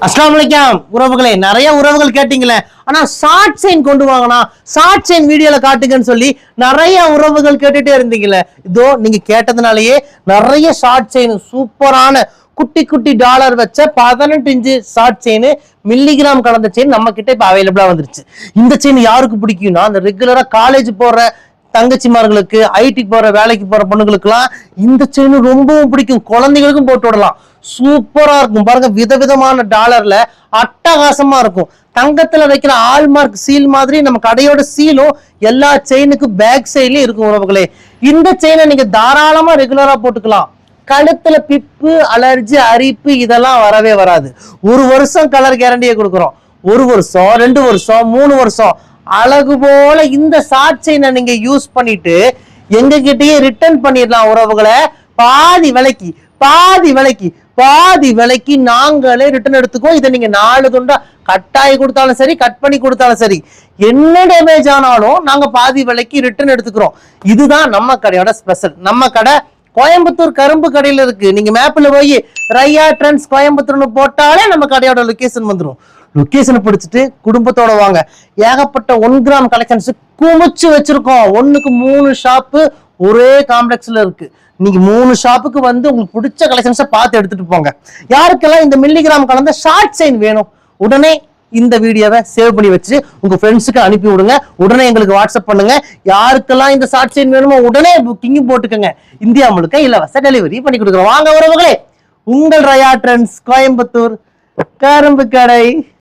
அஸ்ஸலாமு அலைக்கும் உறவுகளே, நிறைய உறவுகள் கேட்டீங்களே, ஆனா ஷார்ட் செயின் கொண்டு வாங்கனா ஷார்ட் செயின் வீடியோல காட்டுங்கன்னு சொல்லி நிறைய உறவுகள் கேட்டுட்டே இருந்தீங்களே. இதோ நீங்க கேட்டதுனாலயே நிறைய ஷார்ட் செயின் சூப்பரான குட்டி குட்டி டாலர் வச்ச 18 இன்ச்சு ஷார்ட் செயின் மில்லிகிராம் கலந்த செயின் நம்ம கிட்ட இப்ப அவைலபிளா வந்துருச்சு. இந்த செயின் யாருக்கு பிடிக்கும்னா, அந்த ரெகுலரா காலேஜ் போற தங்கச்சிமார்களுக்கு, ஐடிக்கு போற வேலைக்கு போற பொண்ணுங்களுக்குலாம் இந்த செயின் ரொம்பவும் பிடிக்கும். குழந்தைகளுக்கும் போட்டு விடலாம். சூப்பரா இருக்கும் பாருங்க. விதவிதமான டாலர்ல அட்டகாசமா இருக்கும். தங்கத்துல வைக்கிற ஆல்மார்க் சீல் மாதிரி நம்ம கடையோட சீலும் எல்லா செயினுக்கு பேக் சைட்லயும் இருக்கும் உறவுகளே. இந்த செயினை நீங்க தாராளமா ரெகுலரா போட்டுக்கலாம். கழுத்துல பிப்பு, அலர்ஜி, அரிப்பு இதெல்லாம் வரவே வராது. 1 வருஷம் கலர் கேரண்டியை கொடுக்குறோம். 1 வருஷம், 2 வருஷம், 3 வருஷம் அழகு போல இந்த ஷார்ட் செயினை நீங்க யூஸ் பண்ணிட்டு எங்க கிட்டயே ரிட்டர்ன் பண்ணிடலாம் உறவுகளை. பாதி விலைக்கு நாங்களே ரிட்டர்ன் எடுத்துக்கோம். இதை நீங்க 4 துண்டா கட்டாயி கொடுத்தாலும் சரி, கட் பண்ணி கொடுத்தாலும் சரி, என்ன டேமேஜ் ஆனாலும் நாங்க பாதி விலைக்கு ரிட்டர்ன் எடுத்துக்கிறோம். இதுதான் நம்ம கடையோட ஸ்பெஷல். நம்ம கடை கோயம்புத்தூர் கரும்பு கடையில இருக்கு. நீங்க மேப்ல போய் ரையா ட்ரெண்ட்ஸ் கோயம்புத்தூர்னு போட்டாலே நம்ம கடையோட லொகேஷன் வந்துடும். லொகேஷனை பிடிச்சிட்டு குடும்பத்தோட வாங்க. ஏகப்பட்ட 1 கிராம் கலெக்ஷன்ஸ் குமிச்சு வச்சிருக்கோம். 1க்கு 3 ஷாப்பு ஒரே காம்ப்ளெக்ஸ்ல இருக்கு. நீங்க 3 ஷாப்புக்கு வந்து உங்களுக்கு பிடிச்ச கலெக்ஷன்ஸை பார்த்து எடுத்துட்டு போங்க. யாருக்கெல்லாம் இந்த மில்லிகிராம் கலந்த ஷார்ட் செயின் வேணும், உடனே இந்த வீடியோவை சேவ் பண்ணி வச்சு உங்க ஃப்ரெண்ட்ஸுக்கு அனுப்பி விடுங்க. உடனே எங்களுக்கு வாட்ஸ்அப் பண்ணுங்க. யாருக்கெல்லாம் இந்த ஷார்ட் செயின் வேணுமோ உடனே புக்கிங் போட்டுக்கோங்க. இந்தியா முழுக்க இலவச டெலிவரி பண்ணி கொடுக்குறோம். வாங்க உறவுகளே, உங்கள் ரையா ட்ரெண்ட்ஸ் கோயம்புத்தூர் கரும்பு கடை.